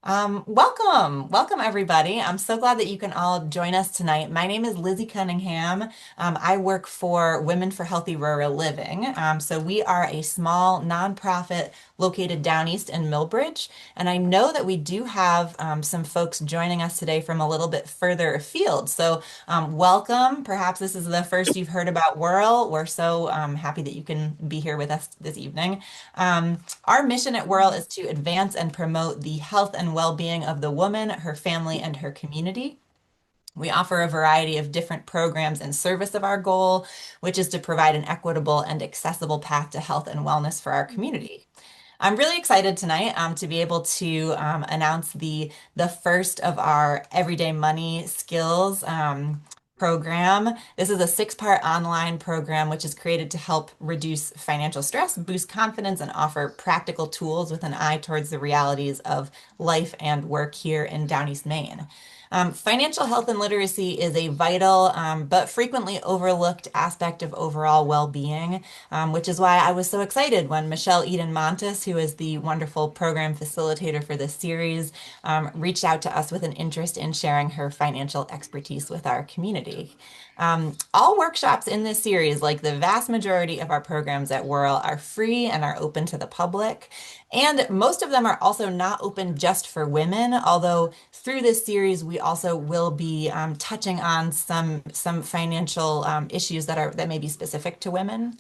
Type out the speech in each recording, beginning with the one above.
Welcome everybody. I'm so glad that you can all join us tonight. My name is Lizzie Cunningham. I work for Women for Healthy Rural Living. So we are a small nonprofit located down east in Millbridge. And I know that we do have some folks joining us today from a little bit further afield. So welcome. Perhaps this is the first you've heard about Whirl. We're so happy that you can be here with us this evening. Our mission at Whirl is to advance and promote the health and well-being of the woman, her family, and her community. We offer a variety of different programs in service of our goal, which is to provide an equitable and accessible path to health and wellness for our community. I'm really excited tonight to be able to announce the first of our Everyday Money Skills program. This is a six-part online program which is created to help reduce financial stress, boost confidence, and offer practical tools with an eye towards the realities of life and work here in Down East Maine. Financial health and literacy is a vital but frequently overlooked aspect of overall well-being, which is why I was so excited when Michelle Eden Montes, who is the wonderful program facilitator for this series, reached out to us with an interest in sharing her financial expertise with our community. All workshops in this series, like the vast majority of our programs at Whirl, are free and are open to the public. And most of them are also not open just for women, although through this series we also will be touching on some financial issues that may be specific to women.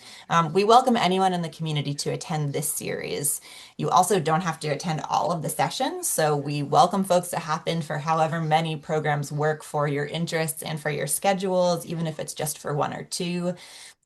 We welcome anyone in the community to attend this series. You also don't have to attend all of the sessions, so we welcome folks to hop in for however many programs work for your interests and for your schedules, even if it's just for one or two.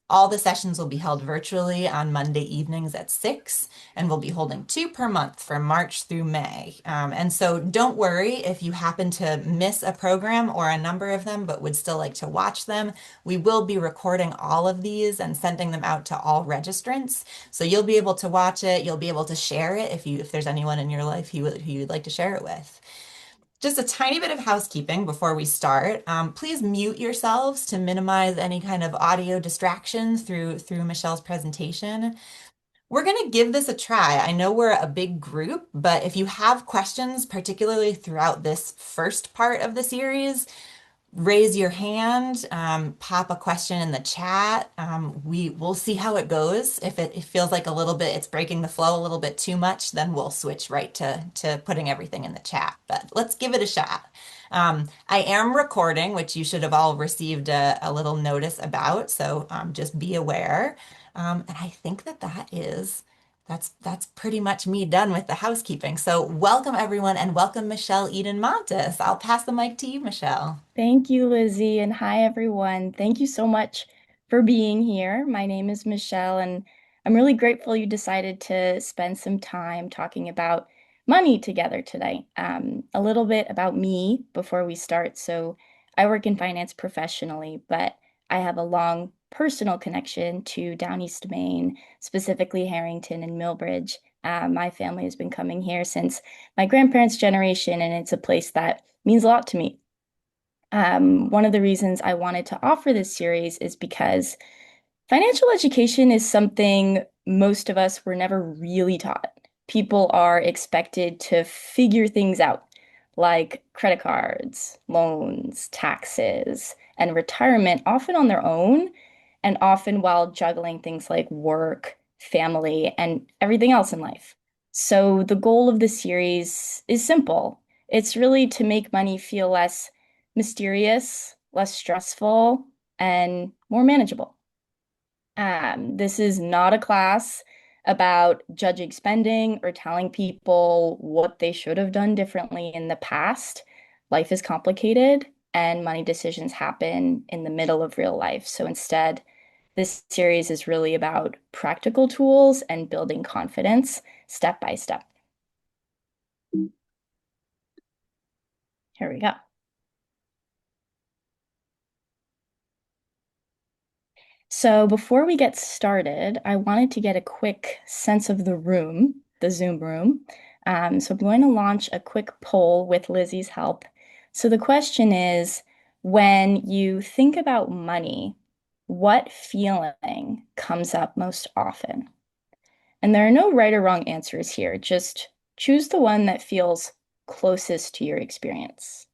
All the sessions will be held virtually on Monday evenings at 6, and we'll be holding two per month from March through May. And so don't worry if you happen to miss a program or a number of them, but would still like to watch them. We will be recording all of these and sending them out to all registrants. So you'll be able to watch it. You'll be able to share it if there's anyone in your life who you'd like to share it with. Just a tiny bit of housekeeping before we start. Please mute yourselves to minimize any kind of audio distractions through Michelle's presentation. We're going to give this a try. I know we're a big group, but if you have questions, particularly throughout this first part of the series, raise your hand, pop a question in the chat. We'll see how it goes. If it feels like a little bit, it's breaking the flow a little bit too much, then we'll switch right to putting everything in the chat. But let's give it a shot. I am recording, which you should have all received a little notice about, so just be aware. And I think that's pretty much me done with the housekeeping. So welcome everyone and welcome Michelle Eden Montes. I'll pass the mic to you, Michelle. Thank you, Lizzie, and hi, everyone. Thank you so much for being here. My name is Michelle, and I'm really grateful you decided to spend some time talking about money together today. A little bit about me before we start. So, I work in finance professionally, but I have a long personal connection to Down East Maine, specifically Harrington and Millbridge. My family has been coming here since my grandparents' generation, and it's a place that means a lot to me. One of the reasons I wanted to offer this series is because financial education is something most of us were never really taught. People are expected to figure things out, like credit cards, loans, taxes, and retirement, often on their own, and often while juggling things like work, family, and everything else in life. So the goal of the series is simple. It's really to make money feel less mysterious, less stressful, and more manageable. This is not a class about judging spending or telling people what they should have done differently in the past. Life is complicated and money decisions happen in the middle of real life. So instead, this series is really about practical tools and building confidence step by step. Here we go. So before we get started, I wanted to get a quick sense of the room, the Zoom room. So I'm going to launch a quick poll with Lizzie's help. So the question is, when you think about money, what feeling comes up most often? And there are no right or wrong answers here. Just choose the one that feels closest to your experience?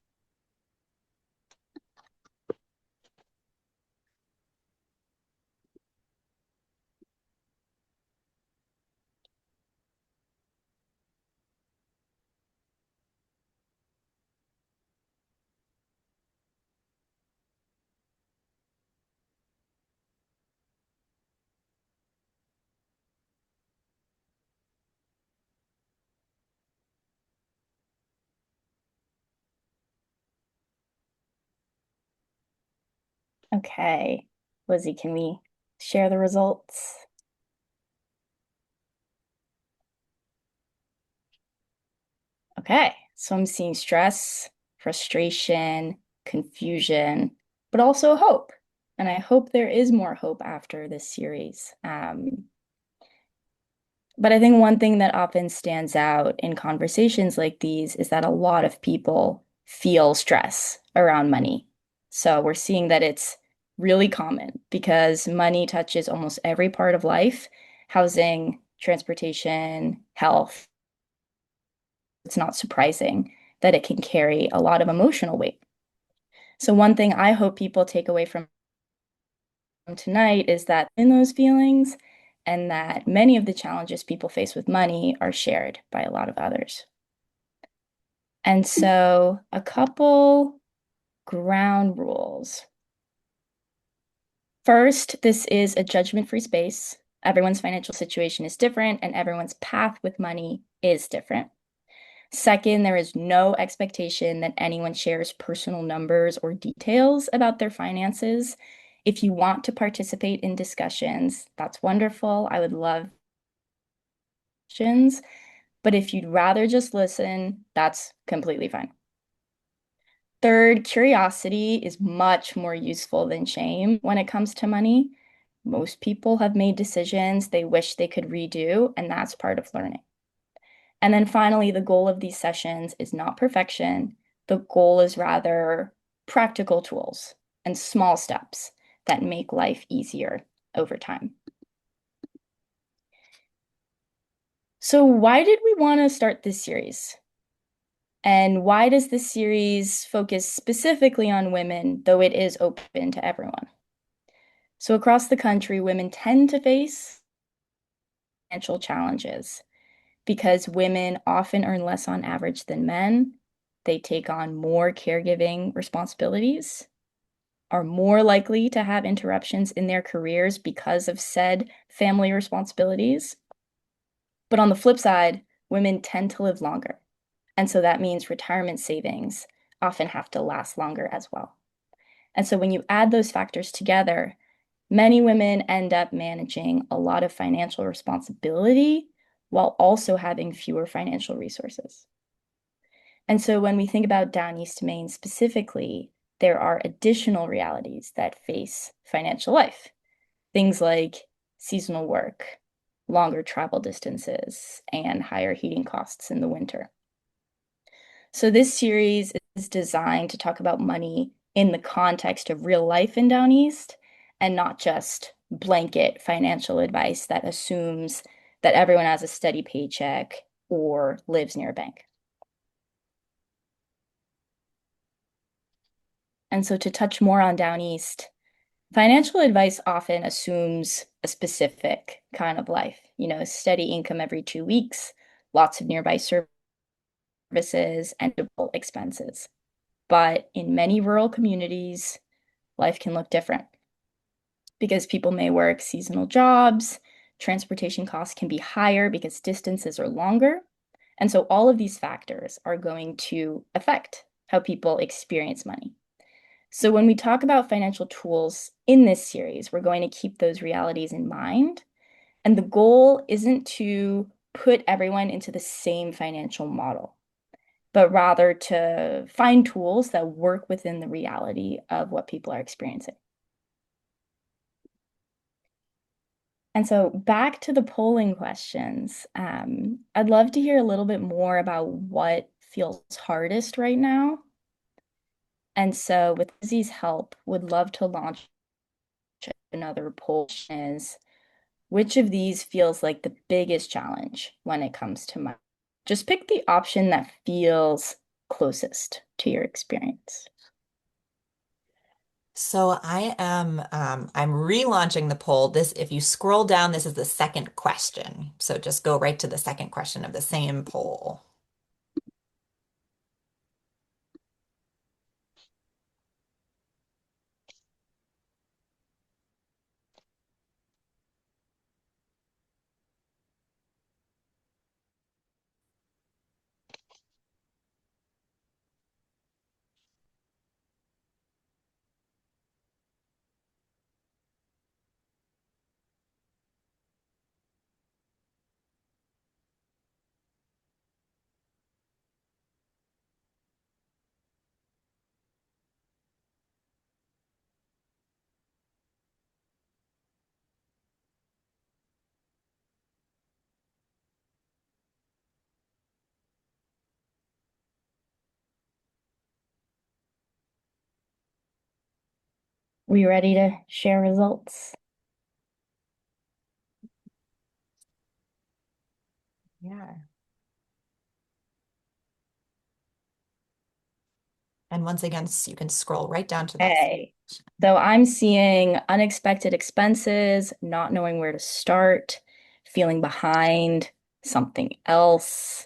Okay. Lizzie, can we share the results? Okay, so I'm seeing stress, frustration, confusion, but also hope. And I hope there is more hope after this series. But I think one thing that often stands out in conversations like these is that a lot of people feel stress around money. So we're seeing that it's really common because money touches almost every part of life, housing, transportation, health. It's not surprising that it can carry a lot of emotional weight. So one thing I hope people take away from tonight is that in those feelings and that many of the challenges people face with money are shared by a lot of others. And so a couple ground rules. First, this is a judgment-free space. Everyone's financial situation is different and everyone's path with money is different. Second, there is no expectation that anyone shares personal numbers or details about their finances. If you want to participate in discussions, that's wonderful. I would love questions, but if you'd rather just listen, that's completely fine. Third, curiosity is much more useful than shame when it comes to money. Most people have made decisions they wish they could redo, and that's part of learning. And then finally, the goal of these sessions is not perfection. The goal is rather practical tools and small steps that make life easier over time. So why did we want to start this series? And why does this series focus specifically on women, though it is open to everyone? So across the country, women tend to face financial challenges because women often earn less on average than men. They take on more caregiving responsibilities, are more likely to have interruptions in their careers because of said family responsibilities. But on the flip side, women tend to live longer. And so that means retirement savings often have to last longer as well. And so when you add those factors together, many women end up managing a lot of financial responsibility while also having fewer financial resources. And so when we think about Down East Maine specifically, there are additional realities that face financial life. Things like seasonal work, longer travel distances, and higher heating costs in the winter. So this series is designed to talk about money in the context of real life in Down East and not just blanket financial advice that assumes that everyone has a steady paycheck or lives near a bank. And so to touch more on Down East, financial advice often assumes a specific kind of life, steady income every 2 weeks, lots of nearby services, and expenses. But in many rural communities, life can look different because people may work seasonal jobs, transportation costs can be higher because distances are longer. And so all of these factors are going to affect how people experience money. So when we talk about financial tools in this series, we're going to keep those realities in mind. And the goal isn't to put everyone into the same financial model, but rather to find tools that work within the reality of what people are experiencing. And so back to the polling questions, I'd love to hear a little bit more about what feels hardest right now. And so with Lizzie's help, would love to launch another poll is which of these feels like the biggest challenge when it comes to money? Just pick the option that feels closest to your experience. So I'm relaunching the poll. This, if you scroll down, this is the second question. So just go right to the second question of the same poll. We ready to share results? Yeah. And once again, you can scroll right down to that. Okay. So I'm seeing unexpected expenses, not knowing where to start, feeling behind, something else.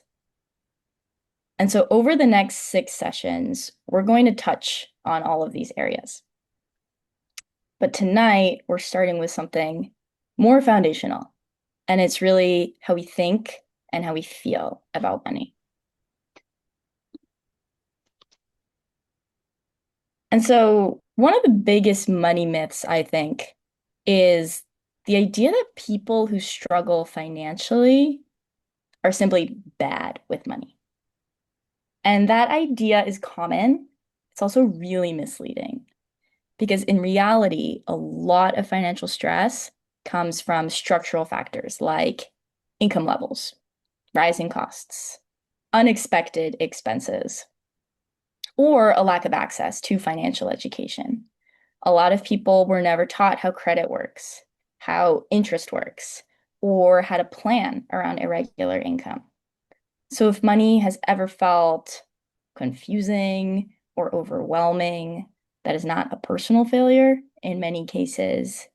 And so over the next 6 sessions, we're going to touch on all of these areas. But tonight, we're starting with something more foundational, and it's really how we think and how we feel about money. And so, one of the biggest money myths, I think, is the idea that people who struggle financially are simply bad with money. And that idea is common. It's also really misleading because in reality, a lot of financial stress comes from structural factors like income levels, rising costs, unexpected expenses, or a lack of access to financial education. A lot of people were never taught how credit works, how interest works, or how to plan around irregular income. So if money has ever felt confusing or overwhelming, that is not a personal failure. In many cases,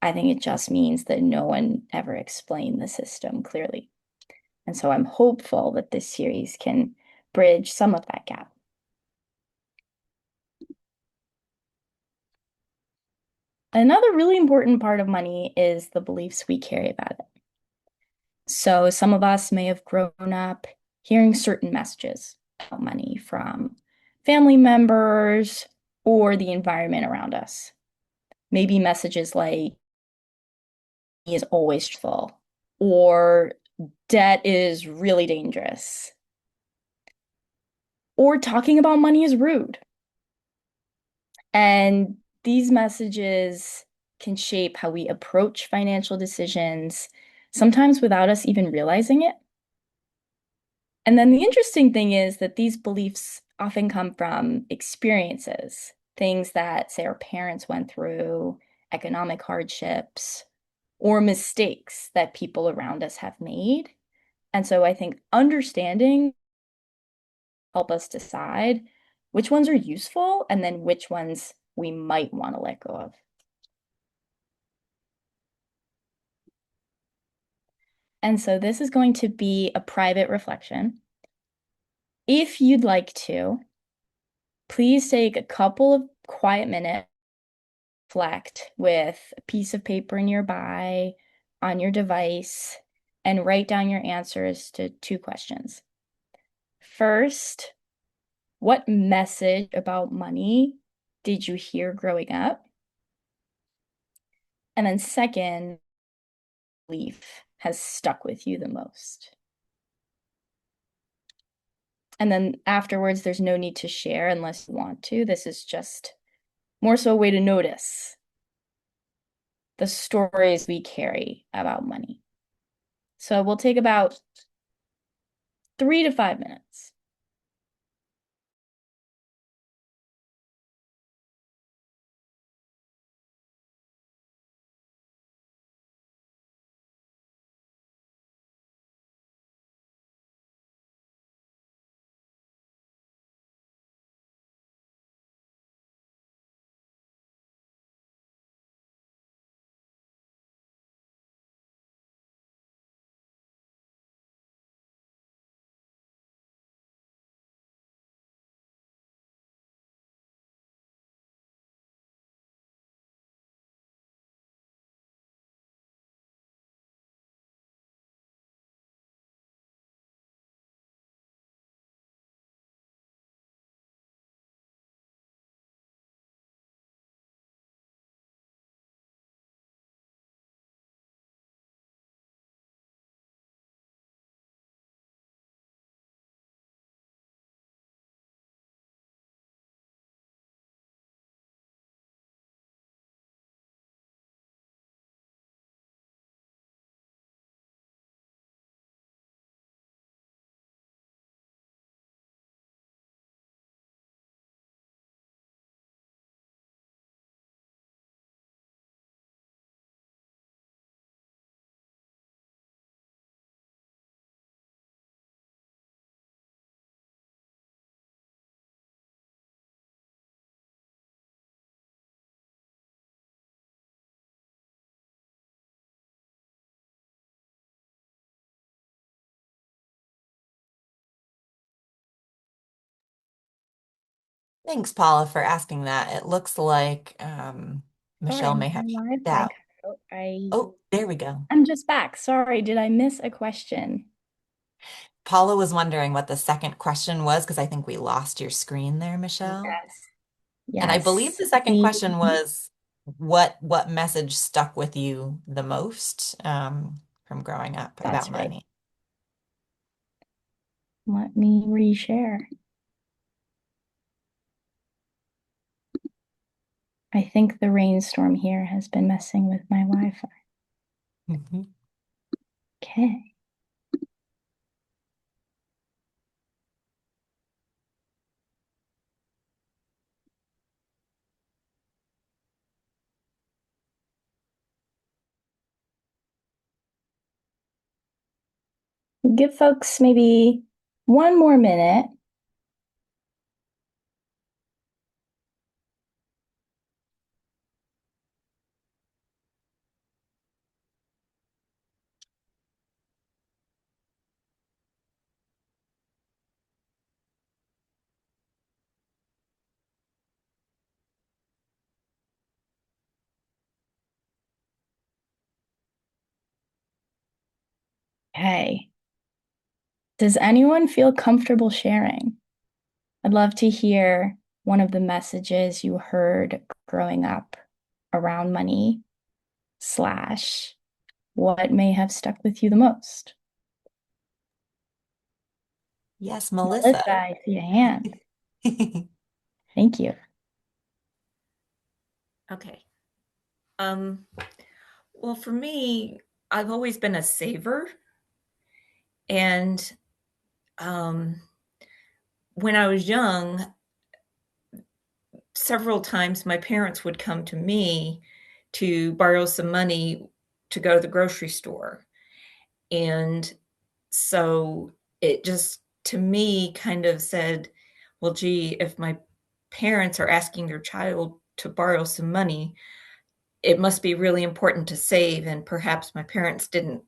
I think it just means that no one ever explained the system clearly. And so I'm hopeful that this series can bridge some of that gap. Another really important part of money is the beliefs we carry about it. So some of us may have grown up hearing certain messages about money from family members or the environment around us. Maybe messages like is always full or debt is really dangerous or talking about money is rude. And these messages can shape how we approach financial decisions, sometimes without us even realizing it. And then the interesting thing is that these beliefs often come from experiences, things that, say, our parents went through, economic hardships, or mistakes that people around us have made. And so I think understanding help us decide which ones are useful and then which ones we might want to let go of. And so this is going to be a private reflection. If you'd like to, please take a couple of quiet minutes, reflect with a piece of paper nearby on your device, and write down your answers to 2 questions. First, what message about money did you hear growing up? And then second, belief has stuck with you the most. And then afterwards, there's no need to share unless you want to. This is just more so a way to notice the stories we carry about money. So we'll take about 3 to 5 minutes. Thanks, Paula, for asking that. It looks like Michelle Sorry, may my have checked Wi-Fi out. cut out. Oh, there we go. I'm just back. Sorry, did I miss a question? Paula was wondering what the second question was because I think we lost your screen there, Michelle. Yes. And I believe Yes. the second question was what message stuck with you the most from growing up about That's right. money? Let me reshare. I think the rainstorm here has been messing with my Wi-Fi. Mhm. Okay. Give folks maybe one more minute. Okay. Does anyone feel comfortable sharing? I'd love to hear one of the messages you heard growing up around money, slash, what may have stuck with you the most? Yes, Melissa. Melissa, I see a hand. Thank you. Okay. Um, well, for me, I've always been a saver. And um, when I was young, several times my parents would come to me to borrow some money to go to the grocery store. And so it just, to me, kind of said, well, gee, if my parents are asking their child to borrow some money, it must be really important to save. And perhaps my parents didn't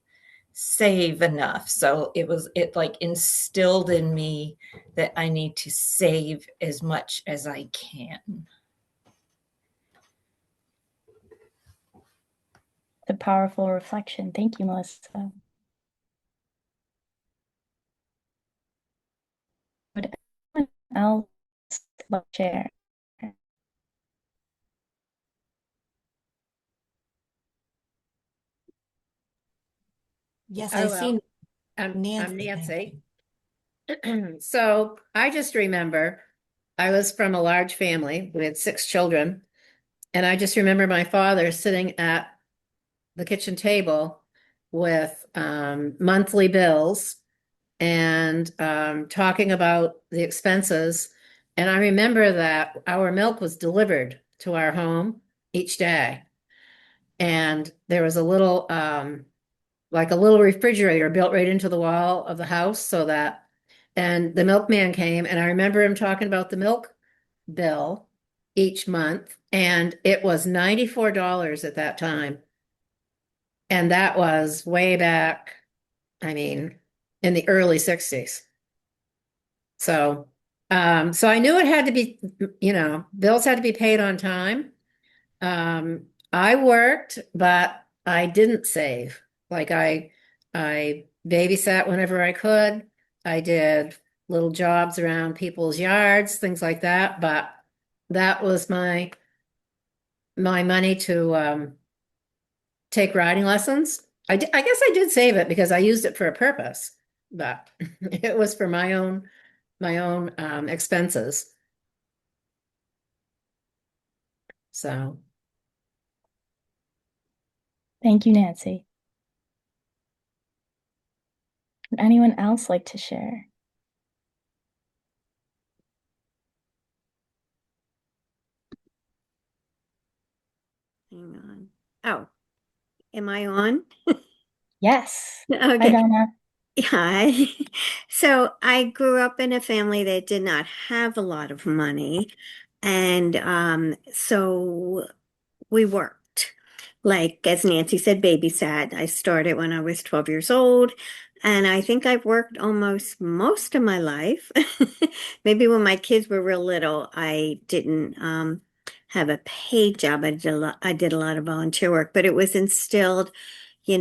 save enough. So it like instilled in me that I need to save as much as I can. It's a powerful reflection. Thank you, Melissa. Would anyone else like to share? Yes, I Oh, see well, I'm Nancy. Nancy. So I just remember I was from a large family. We had six children. And I just remember my father sitting at the kitchen table with monthly bills and talking about the expenses. And I remember that our milk was delivered to our home each day. And there was a little like a little refrigerator built right into the wall of the house so that, and the milkman came and I remember him talking about the milk bill each month and it was $94 at that time. And that was way back, I mean, in the early 60s. So, so I knew it had to be, bills had to be paid on time. I worked, but I didn't save. Like I babysat whenever I could. I did little jobs around people's yards, things like that. But that was my money to take riding lessons. I guess I did save it because I used it for a purpose, but it was for my own expenses. So. Thank you, Nancy. Would anyone else like to share? Hang on. Oh, am I on? Yes. Hi, Okay. Donna. Hi. So I grew up in a family that did not have a lot of money. And so we worked. Like, as Nancy said, babysat. I started when I was 12 years old. And I think I've worked almost most of my life. Maybe when my kids were real little, I didn't have a paid job. I did a lot of volunteer work, but it was instilled, you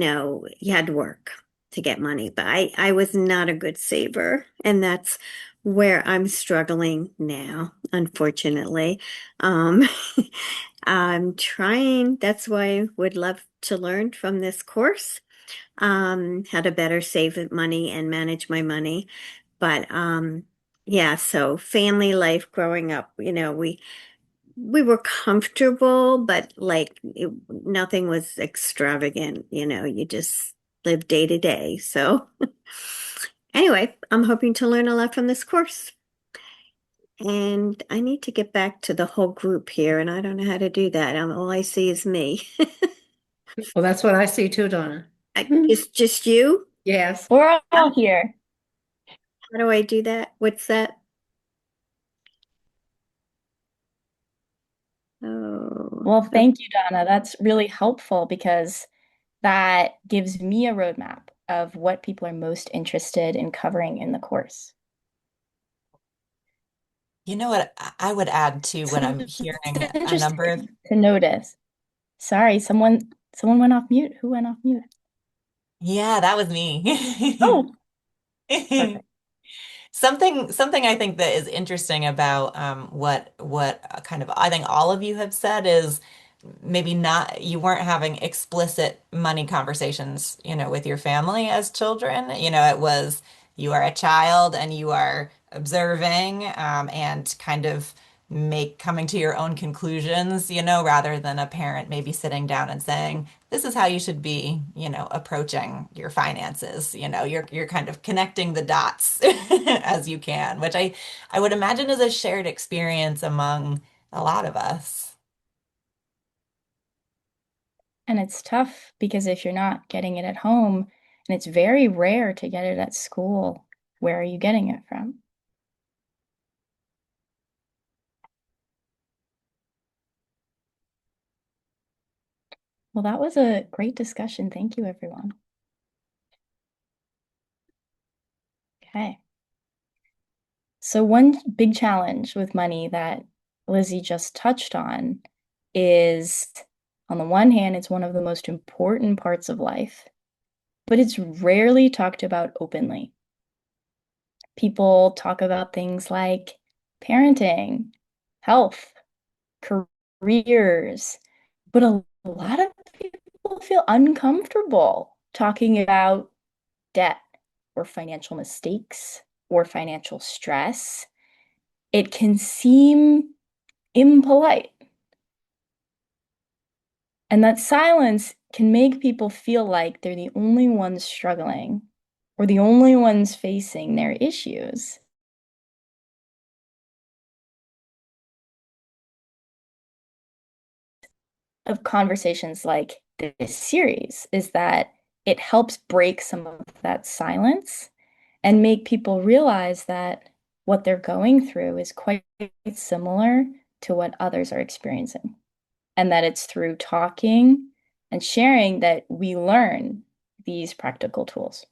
had to work to get money. But I was not a good saver, and that's where I'm struggling now, unfortunately. Um, I'm trying. That's why I would love to learn from this course, how to better save money and manage my money. But yeah, so family life growing up, we were comfortable, but nothing was extravagant, you just live day to day. So anyway, I'm hoping to learn a lot from this course. And I need to get back to the whole group here, and I don't know how to do that. All I see is me. Well, that's what I see too, Donna. Just you? Yes. We're all here. How do I do that? What's that? Oh, Well, thank you, Donna. That's really helpful because that gives me a roadmap of what people are most interested in covering in the course. You know what I would add to when So I'm it's hearing a number of, interesting to notice. Sorry, someone went off mute. Who went off mute? yeah, that was me. Oh, perfect. Something I think that is interesting about what kind of I think all of you have said is maybe not you weren't having explicit money conversations, with your family as children. It was you are a child and you are observing and kind of make coming to your own conclusions, rather than a parent maybe sitting down and saying, this is how you should be, approaching your finances. You're kind of connecting the dots as you can, which I would imagine is a shared experience among a lot of us. And it's tough because if you're not getting it at home, and it's very rare to get it at school, where are you getting it from? Well, that was a great discussion. Thank you, everyone. Okay. So one big challenge with money that Lizzie just touched on is, on the one hand, it's one of the most important parts of life, but it's rarely talked about openly. People talk about things like parenting, health, careers, but a lot of people feel uncomfortable talking about debt or financial mistakes or financial stress. It can seem impolite. And that silence can make people feel like they're the only ones struggling or the only ones facing their issues. Of conversations like this series is that it helps break some of that silence and make people realize that what they're going through is quite similar to what others are experiencing, and that it's through talking and sharing that we learn these practical tools.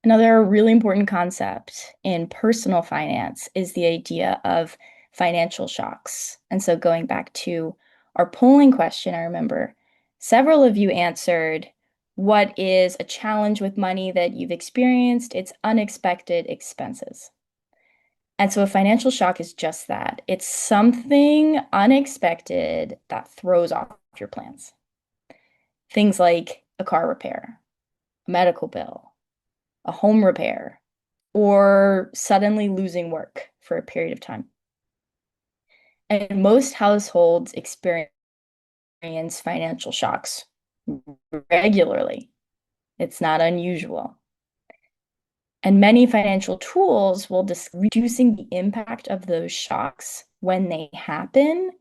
Another really important concept in personal finance is the idea of financial shocks. And so going back to our polling question, I remember several of you answered, what is a challenge with money that you've experienced? It's unexpected expenses. And so a financial shock is just that. It's something unexpected that throws off your plans. Things like a car repair, a medical bill, a home repair, or suddenly losing work for a period of time. And most households experience financial shocks regularly. It's not unusual. And many financial tools will reducing the impact of those shocks when they happen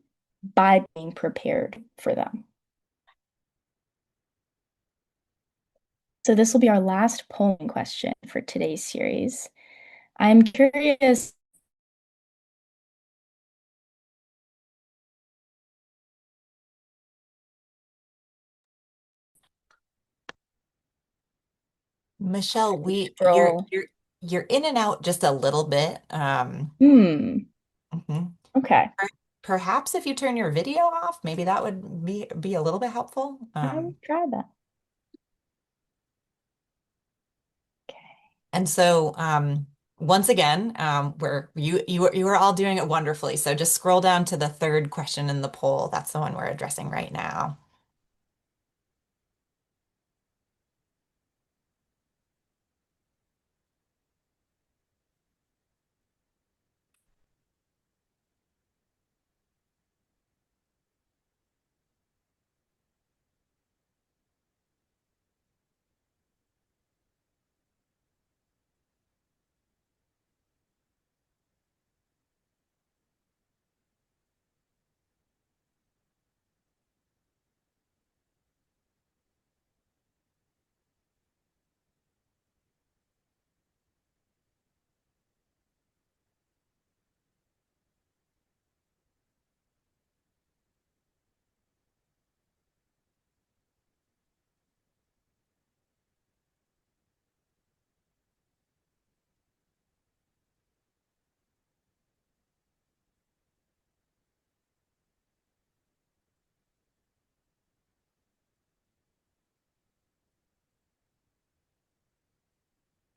by being prepared for them. So this will be our last polling question for today's series. I'm curious Michelle, Scroll. you're in and out just a little bit. Hmm. Mhm. Okay. Perhaps if you turn your video off, maybe that would be a little bit helpful. I will try that. Okay. And so once again, you are all doing it wonderfully. So just scroll down to the third question in the poll. That's the one we're addressing right now.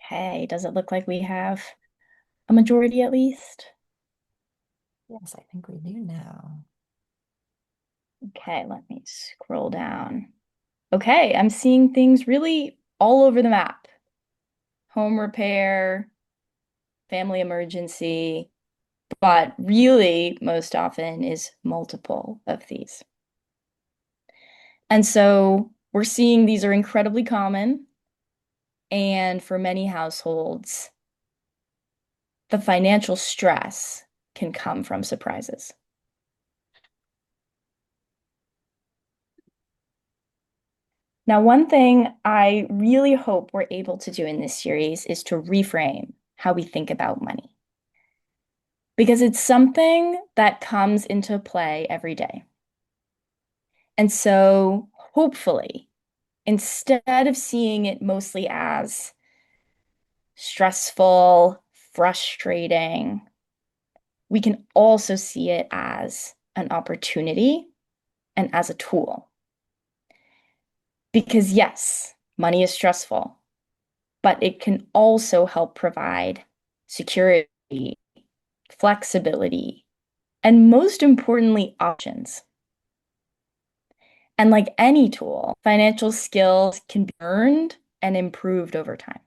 Okay. Does it look like we have a majority at least? Yes, I think we do now. Okay, let me scroll down. Okay, I'm seeing things really all over the map. Home repair, family emergency, but really most often is multiple of these. And so we're seeing these are incredibly common. And for many households, the financial stress can come from surprises. Now, one thing I really hope we're able to do in this series is to reframe how we think about money, because it's something that comes into play every day. And so hopefully, instead of seeing it mostly as stressful, frustrating, we can also see it as an opportunity and as a tool. Because yes, money is stressful, but it can also help provide security, flexibility, and most importantly, options. And like any tool, financial skills can be earned and improved over time.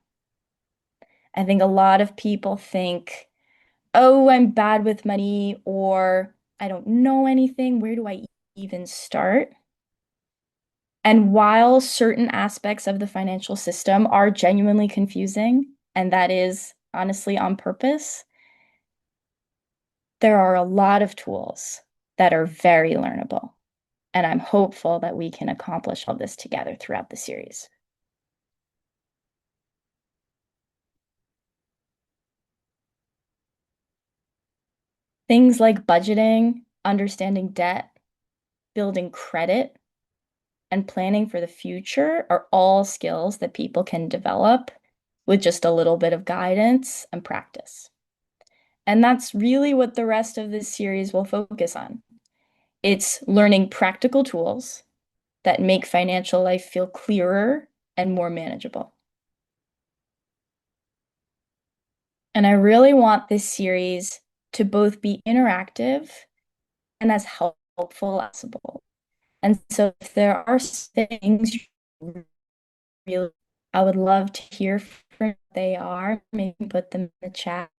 I think a lot of people think, oh, I'm bad with money, or I don't know anything. Where do I even start? And while certain aspects of the financial system are genuinely confusing, and that is honestly on purpose, there are a lot of tools that are very learnable. And I'm hopeful that we can accomplish all this together throughout the series. Things like budgeting, understanding debt, building credit, and planning for the future are all skills that people can develop with just a little bit of guidance and practice. And that's really what the rest of this series will focus on. It's learning practical tools that make financial life feel clearer and more manageable. And I really want this series to both be interactive and as helpful as possible. And so if there are things you really, I would love to hear from what they are. Maybe put them in the chat.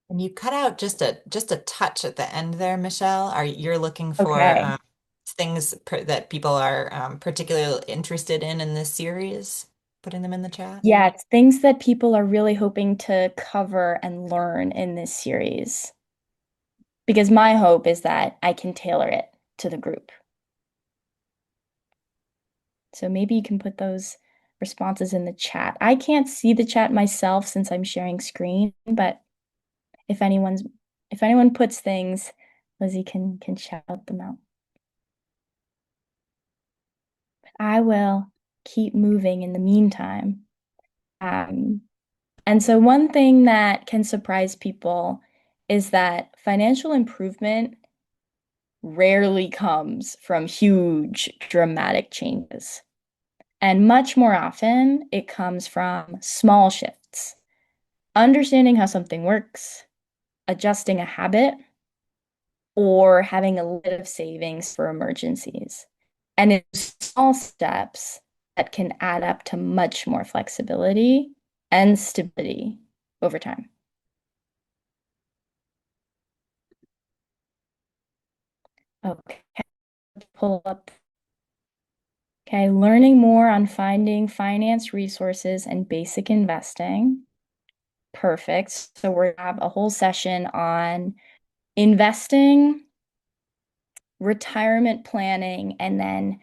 And you cut out just a touch at the end there, Michelle. You're looking for Okay. things that people are particularly interested in this series? Putting them in the chat. Yeah, it's things that people are really hoping to cover and learn in this series. Because my hope is that I can tailor it to the group. So maybe you can put those responses in the chat. I can't see the chat myself since I'm sharing screen, but if anyone puts things, Lizzie can shout them out. I will keep moving in the meantime. Um, and so one thing that can surprise people is that financial improvement rarely comes from huge, dramatic changes. And much more often, it comes from small shifts. Understanding how something works, adjusting a habit, or having a little bit of savings for emergencies. And it's small steps that can add up to much more flexibility and stability over time. Okay, pull up. Okay, learning more on finding finance resources and basic investing. Perfect. So we're gonna have a whole session on investing, retirement planning, and then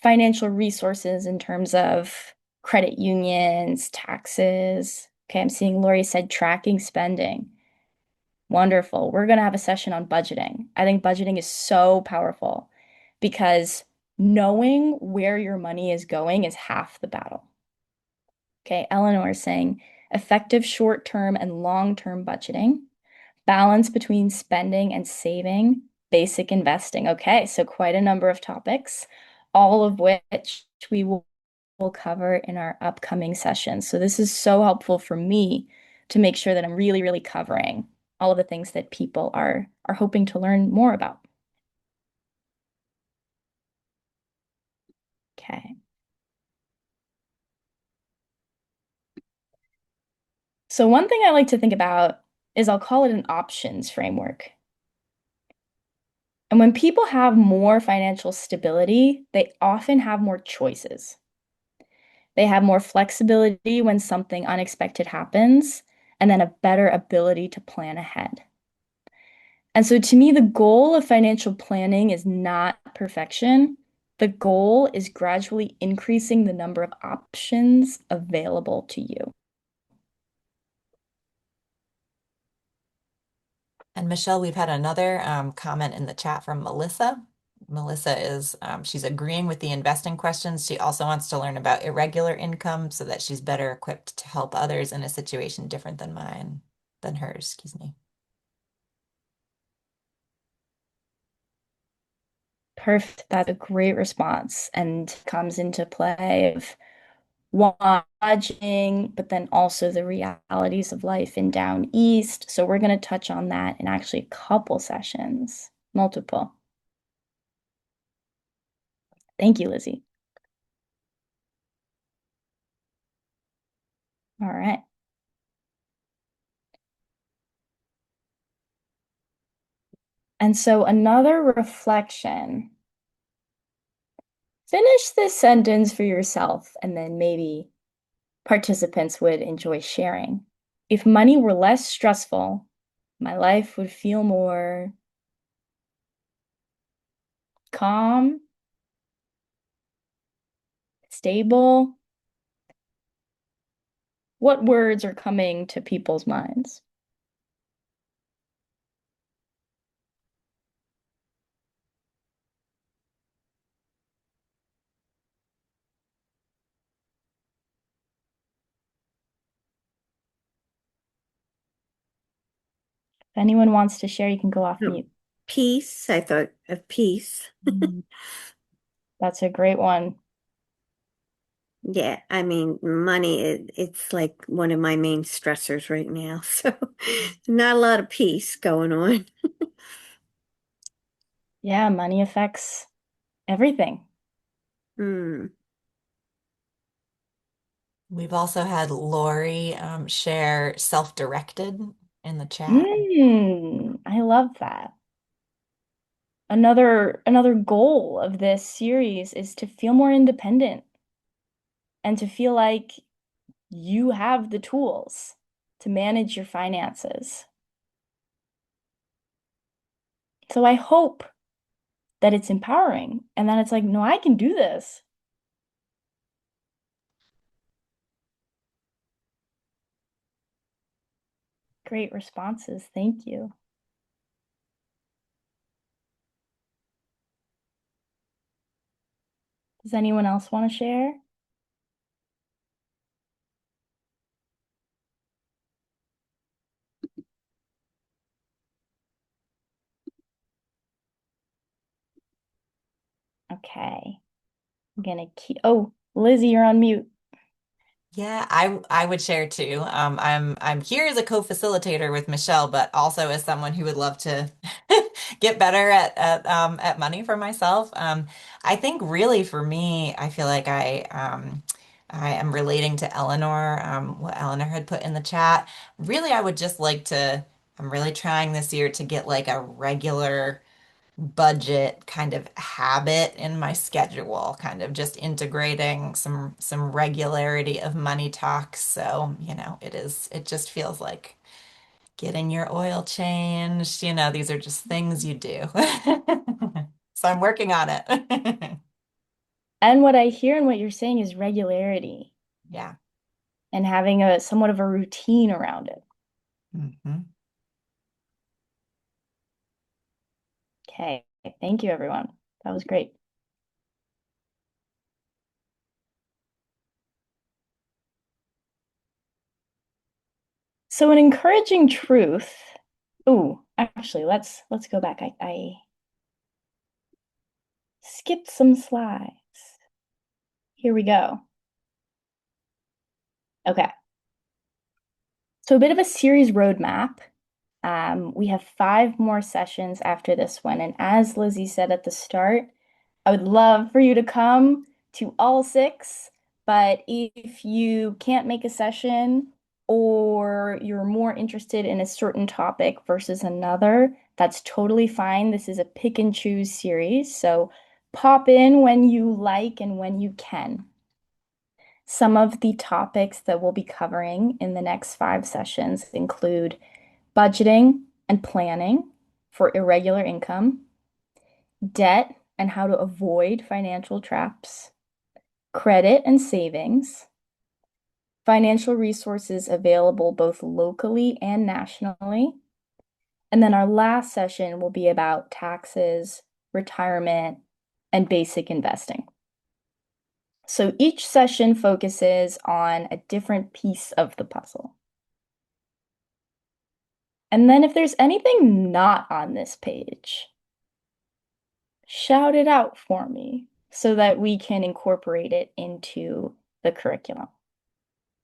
financial resources in terms of credit unions, taxes. Okay, I'm seeing Lori said tracking spending. Wonderful. We're going to have a session on budgeting. I think budgeting is so powerful because knowing where your money is going is half the battle. Okay, Eleanor is saying effective short-term and long-term budgeting, balance between spending and saving, basic investing. Okay, so quite a number of topics, all of which we will cover in our upcoming sessions. So this is so helpful for me to make sure that I'm really, really covering all of the things that people are hoping to learn more about. Okay. So one thing I like to think about is I'll call it an options framework. And when people have more financial stability, they often have more choices. They have more flexibility when something unexpected happens, and then a better ability to plan ahead. And so to me, the goal of financial planning is not perfection. The goal is gradually increasing the number of options available to you. And Michelle, we've had another comment in the chat from Melissa. Melissa is, she's agreeing with the investing questions. She also wants to learn about irregular income so that she's better equipped to help others in a situation different than hers, excuse me. Perfect. That's a great response and comes into play of watching, but then also the realities of life in Down East. So we're going to touch on that in actually a couple sessions, multiple. Thank you, Lizzie. All right. And so another reflection. Finish this sentence for yourself, and then maybe participants would enjoy sharing. If money were less stressful, my life would feel more calm, stable. What words are coming to people's minds? If anyone wants to share, you can go off No. mute. Peace. I thought of peace. That's a great one. Yeah, I mean, money, it's like one of my main stressors right now. So not a lot of peace going on. Yeah, money affects everything. Hmm. We've also had Lori share self-directed in the chat. I love that. Another goal of this series is to feel more independent and to feel like you have the tools to manage your finances. So I hope that it's empowering and that it's like, no, I can do this. Great responses. Thank you. Does anyone else want to share? Okay. I'm gonna keep, oh, Lizzie, you're on mute. Yeah, I would share too. I'm here as a co-facilitator with Michelle, but also as someone who would love to get better at money for myself. I think really for me, I feel like I am relating to Eleanor, what Eleanor had put in the chat. Really, I would just like to. I'm really trying this year to get like a regular budget kind of habit in my schedule, kind of just integrating some regularity of money talks. So, it just feels like getting your oil changed. These are just things you do. So I'm working on it. And what I hear and what you're saying is regularity Yeah. and having a somewhat of a routine around it. Hmm. Okay. Thank you, everyone. That was great. So an encouraging truth. Oh, actually, let's go back. I skipped some slides. Here we go. Okay. So a bit of a series roadmap. We have 5 more sessions after this one. And as Lizzie said at the start, I would love for you to come to all 6. But if you can't make a session or you're more interested in a certain topic versus another, that's totally fine. This is a pick and choose series. So pop in when you like and when you can. Some of the topics that we'll be covering in the next 5 sessions include budgeting and planning for irregular income, debt and how to avoid financial traps, credit and savings, financial resources available both locally and nationally. And then our last session will be about taxes, retirement, and basic investing. So each session focuses on a different piece of the puzzle. And then if there's anything not on this page, shout it out for me so that we can incorporate it into the curriculum.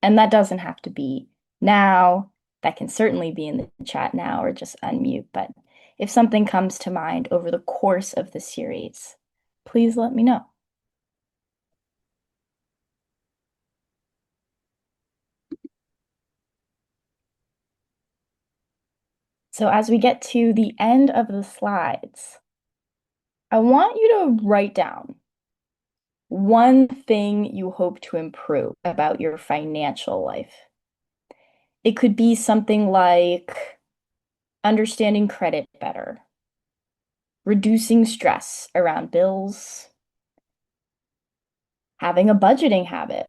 And that doesn't have to be now. That can certainly be in the chat now or just unmute. But if something comes to mind over the course of the series, please let me know. So as we get to the end of the slides, I want you to write down one thing you hope to improve about your financial life. It could be something like understanding credit better, reducing stress around bills, having a budgeting habit,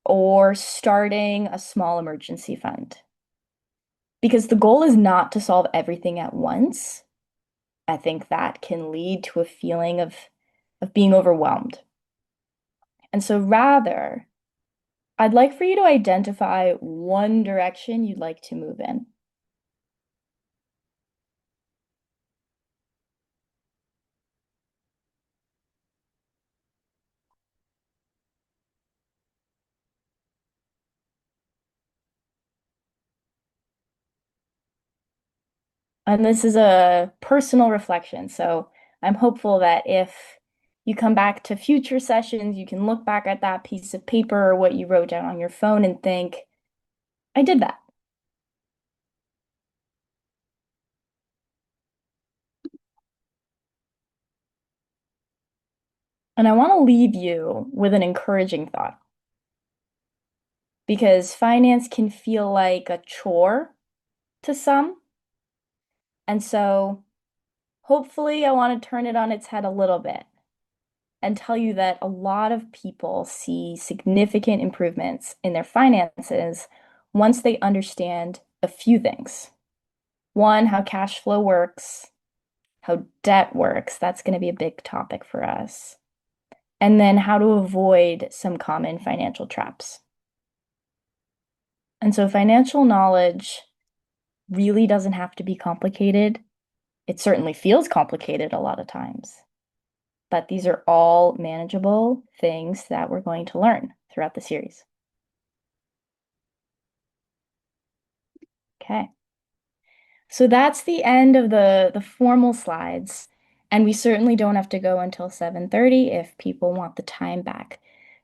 or starting a small emergency fund. Because the goal is not to solve everything at once. I think that can lead to a feeling of being overwhelmed. And so rather, I'd like for you to identify one direction you'd like to move in. And this is a personal reflection. So I'm hopeful that if you come back to future sessions, you can look back at that piece of paper or what you wrote down on your phone and think, I did that. And I want to leave you with an encouraging thought because finance can feel like a chore to some. And so hopefully I want to turn it on its head a little bit and tell you that a lot of people see significant improvements in their finances once they understand a few things. One, how cash flow works, how debt works. That's going to be a big topic for us. and then how to avoid some common financial traps. And so financial knowledge really doesn't have to be complicated. It certainly feels complicated a lot of times, but these are all manageable things that we're going to learn throughout the series. Okay. So that's the end of the formal slides, and we certainly don't have to go until 7:30 if people want the time back.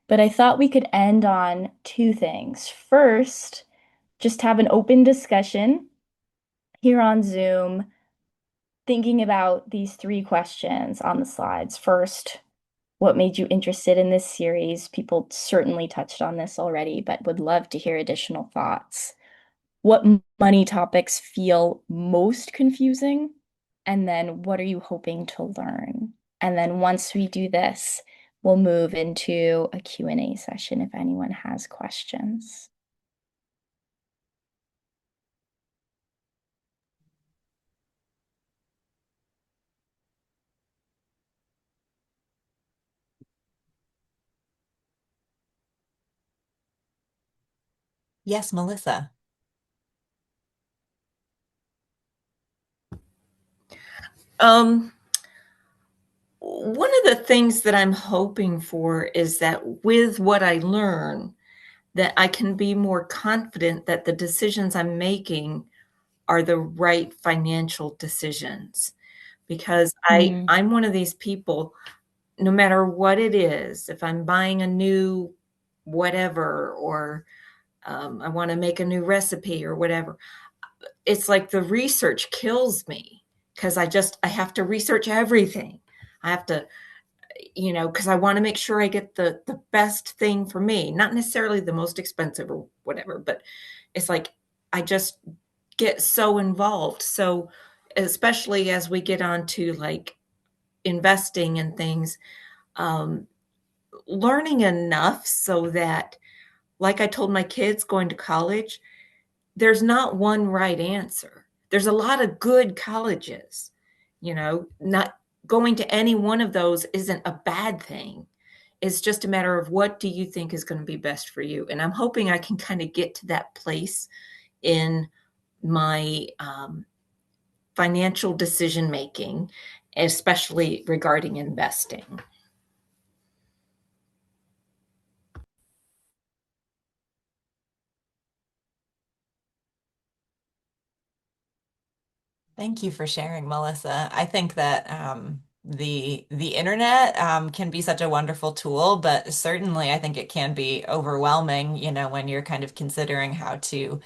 But I thought we could end on two things. First, just have an open discussion here on Zoom, thinking about these three questions on the slides. First, what made you interested in this series? People certainly touched on this already, but would love to hear additional thoughts. What money topics feel most confusing? And then what are you hoping to learn? And then once we do this, we'll move into a Q&A session if anyone has questions. Yes, Melissa. Um, one of the things that I'm hoping for is that with what I learn, that I can be more confident that the decisions I'm making are the right financial decisions. Because I'm one of these people, no matter what it is, if I'm buying a new whatever, or I want to make a new recipe or whatever, it's like the research kills me because I have to research everything. I have to, because I want to make sure I get the best thing for me, not necessarily the most expensive or whatever, but it's like I just get so involved. So especially as we get on to like investing and things, um, learning enough so that, like I told my kids going to college, there's not one right answer. There's a lot of good colleges, not going to any one of those isn't a bad thing. It's just a matter of what do you think is going to be best for you. And I'm hoping I can kind of get to that place in my financial decision making, especially regarding investing. Thank you for sharing, Melissa. I think that the internet can be such a wonderful tool, but certainly I think it can be overwhelming, when you're kind of considering how to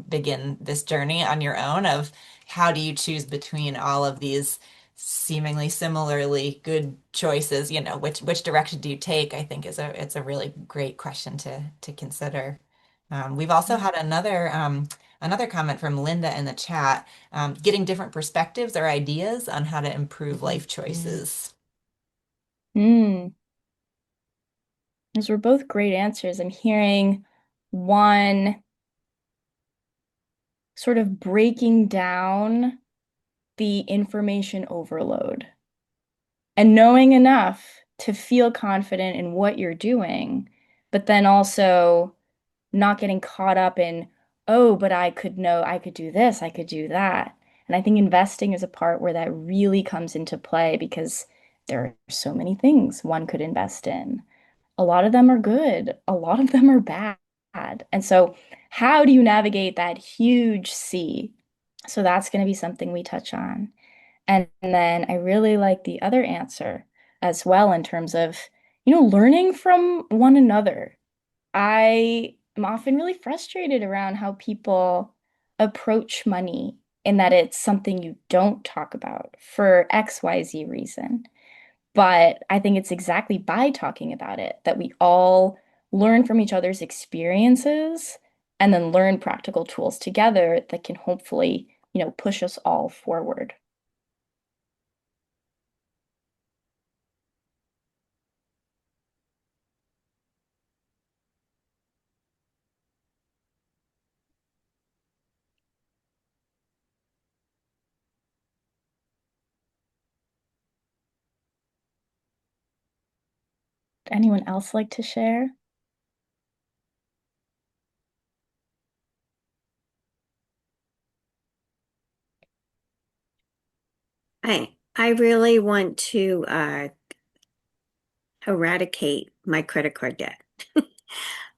begin this journey on your own of how do you choose between all of these seemingly similarly good choices, which direction do you take? I think it's a really great question to consider. We've also had another comment from Linda in the chat, getting different perspectives or ideas on how to improve life choices. Mm. Those were both great answers. I'm hearing one sort of breaking down the information overload and knowing enough to feel confident in what you're doing, but then also not getting caught up in, oh, but I could do this, I could do that. And I think investing is a part where that really comes into play because there are so many things one could invest in. A lot of them are good, a lot of them are bad. And so, how do you navigate that huge sea? So, that's going to be something we touch on. And then I really like the other answer as well in terms of, learning from one another. I am often really frustrated around how people approach money in that it's something you don't talk about for XYZ reason. But I think it's exactly by talking about it that we all learn from each other's experiences and then learn practical tools together that can hopefully, push us all forward. Anyone else like to share? I really want to eradicate my credit card debt.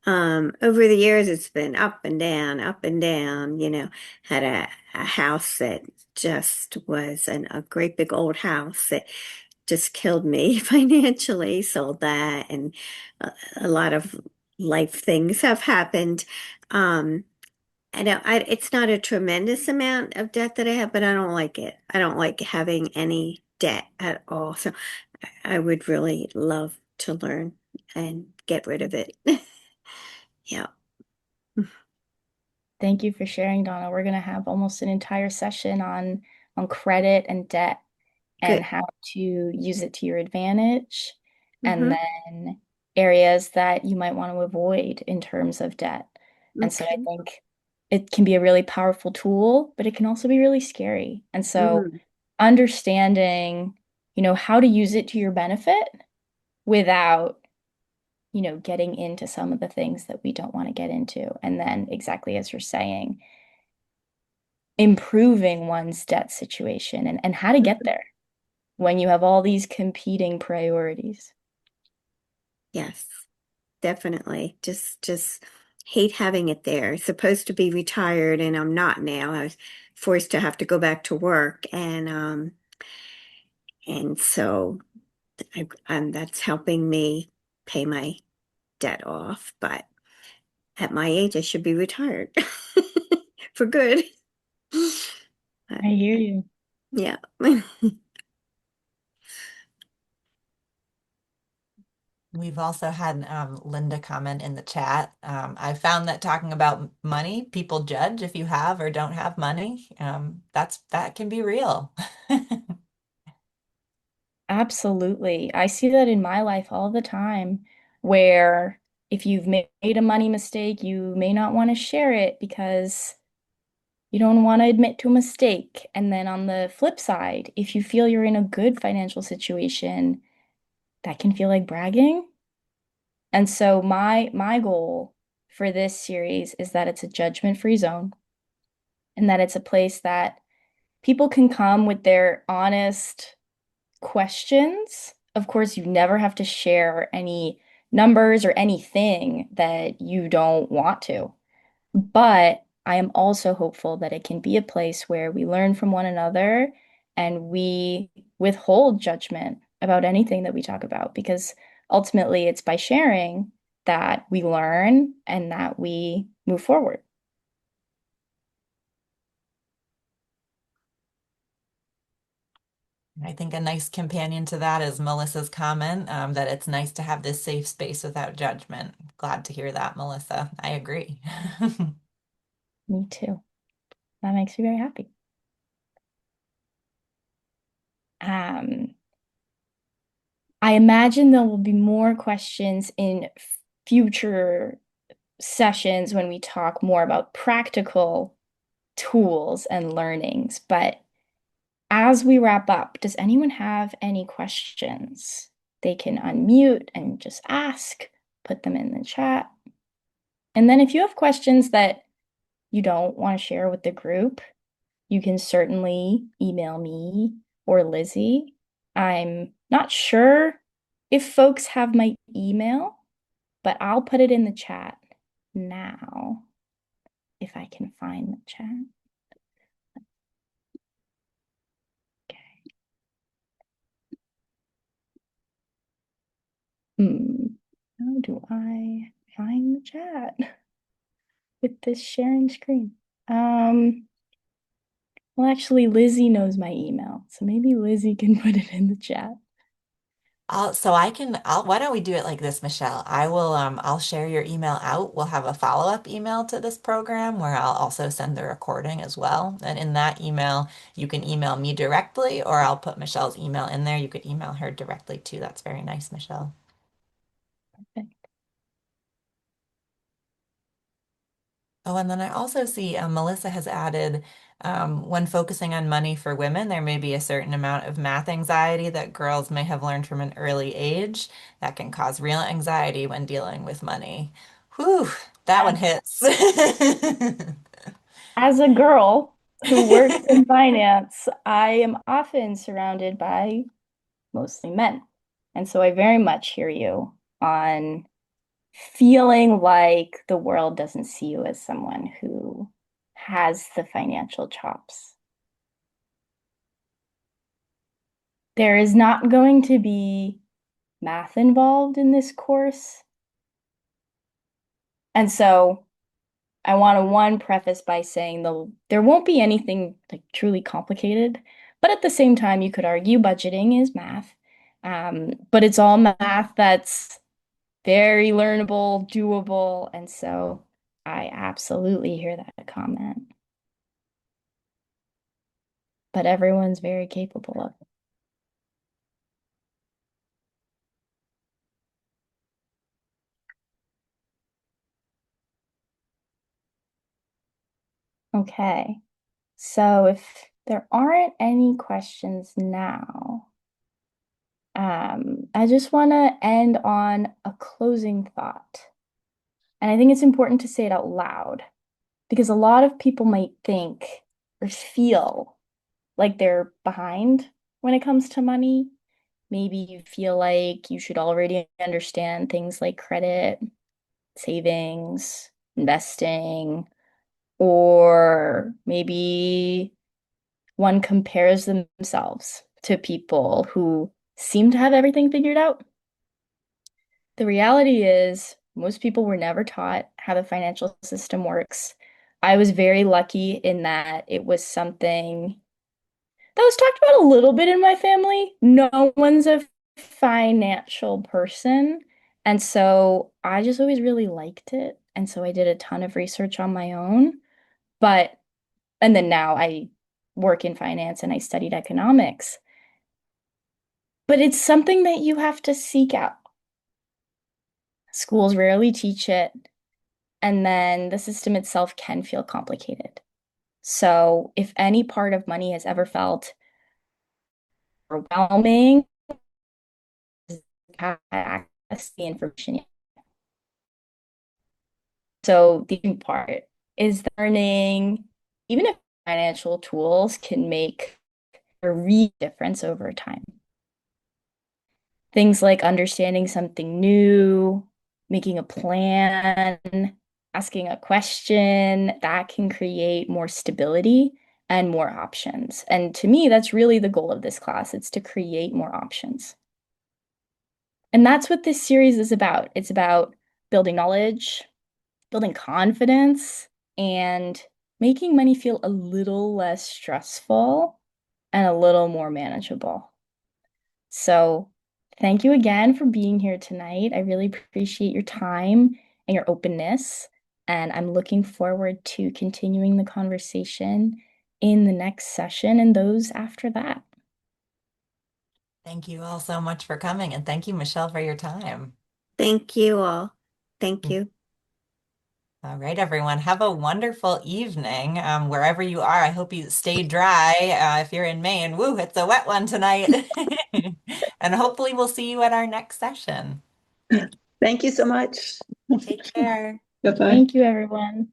Over the years, it's been up and down, had a house that just was a great big old house that just killed me financially, sold that, and a lot of life things have happened. Um, it's not a tremendous amount of debt that I have, but I don't like it. I don't like having any debt at all. So I would really love to learn and get rid of it. Yeah. Thank you for sharing, Donna. We're going to have almost an entire session on credit and debt and Good. how to use it to your advantage, and Hmm. then areas that you might want to avoid in terms of debt. And so I Okay. think it can be a really powerful tool, but it can also be really scary. And so Mm. understanding, how to use it to your benefit without, getting into some of the things that we don't want to get into. And then exactly as you're saying, improving one's debt situation and how to get Mhm. there when you have all these competing priorities. Yes, definitely. Just hate having it there. Supposed to be retired and I'm not now. I was forced to have to go back to work and so that's helping me pay my debt off, but at my age I should be retired for good. But, I hear you. yeah. We've also had Linda comment in the chat. I found that talking about money, people judge if you have or don't have money. That can be real. Absolutely. I see that in my life all the time, where if you've made a money mistake, you may not want to share it because you don't want to admit to a mistake. And then on the flip side, if you feel you're in a good financial situation, that can feel like bragging. And so my goal for this series is that it's a judgment-free zone and that it's a place that people can come with their honest questions. Of course, you never have to share any numbers or anything that you don't want to. But I am also hopeful that it can be a place where we learn from one another and we withhold judgment about anything that we talk about, because ultimately it's by sharing that we learn and that we move forward. I think a nice companion to that is Melissa's comment that it's nice to have this safe space without judgment. Glad to hear that, Melissa. I agree. Me too. That makes me very happy. Um, I imagine there will be more questions in future sessions when we talk more about practical tools and learnings. But as we wrap up, does anyone have any questions? They can unmute and just ask, put them in the chat. And then if you have questions that you don't want to share with the group, you can certainly email me or Lizzie. I'm not sure if folks have my email, but I'll put it in the chat now if I can find the chat. Okay. How do I find the chat with this sharing screen? Well, actually, Lizzie knows my email, so maybe Lizzie can put it in the chat. Why don't we do it like this, Michelle? I'll share your email out. We'll have a follow-up email to this program where I'll also send the recording as well. And in that email, you can email me directly, or I'll put Michelle's email in there. You could email her directly too. That's very nice, Michelle. Perfect. Oh, and then I also see Melissa has added when focusing on money for women, there may be a certain amount of math anxiety that girls may have learned from an early age that can cause real anxiety when dealing with money. Whew, that one hits. As a girl who works in finance, I am often surrounded by mostly men. And so I very much hear you on feeling like the world doesn't see you as someone who has the financial chops. There is not going to be math involved in this course. And so I want to one preface by saying there won't be anything like truly complicated, but at the same time, you could argue budgeting is math. But it's all math that's very learnable, doable, and so I absolutely hear that comment. But everyone's very capable of it. Okay, so if there aren't any questions now, I just want to end on a closing thought. And I think it's important to say it out loud because a lot of people might think or feel like they're behind when it comes to money. Maybe you feel like you should already understand things like credit, savings, investing, or maybe one compares themselves to people who seem to have everything figured out. The reality is, most people were never taught how the financial system works. I was very lucky in that it was something that was talked about a little bit in my family. No one's a financial person. And so I just always really liked it. And so I did a ton of research on my own. But, and then now I work in finance and I studied economics. But it's something that you have to seek out. Schools rarely teach it. And then the system itself can feel complicated. So if any part of money has ever felt overwhelming, have access to the information yet. So the important part is learning, even if financial tools can make a real difference over time. Things like understanding something new, making a plan, asking a question, that can create more stability and more options. And to me, that's really the goal of this class. It's to create more options. And that's what this series is about. It's about building knowledge, building confidence, and making money feel a little less stressful and a little more manageable. So, thank you again for being here tonight. I really appreciate your time and your openness. And I'm looking forward to continuing the conversation in the next session and those after that. Thank you all so much for coming, and thank you, Michelle, for your time. Thank you all. Thank you. All right, everyone. Have a wonderful evening. Wherever you are, I hope you stay dry. If you're in Maine, woo, it's a wet one tonight. And hopefully we'll see you at our next session. Thank you so much. Take care. Bye-bye. Thank you, everyone.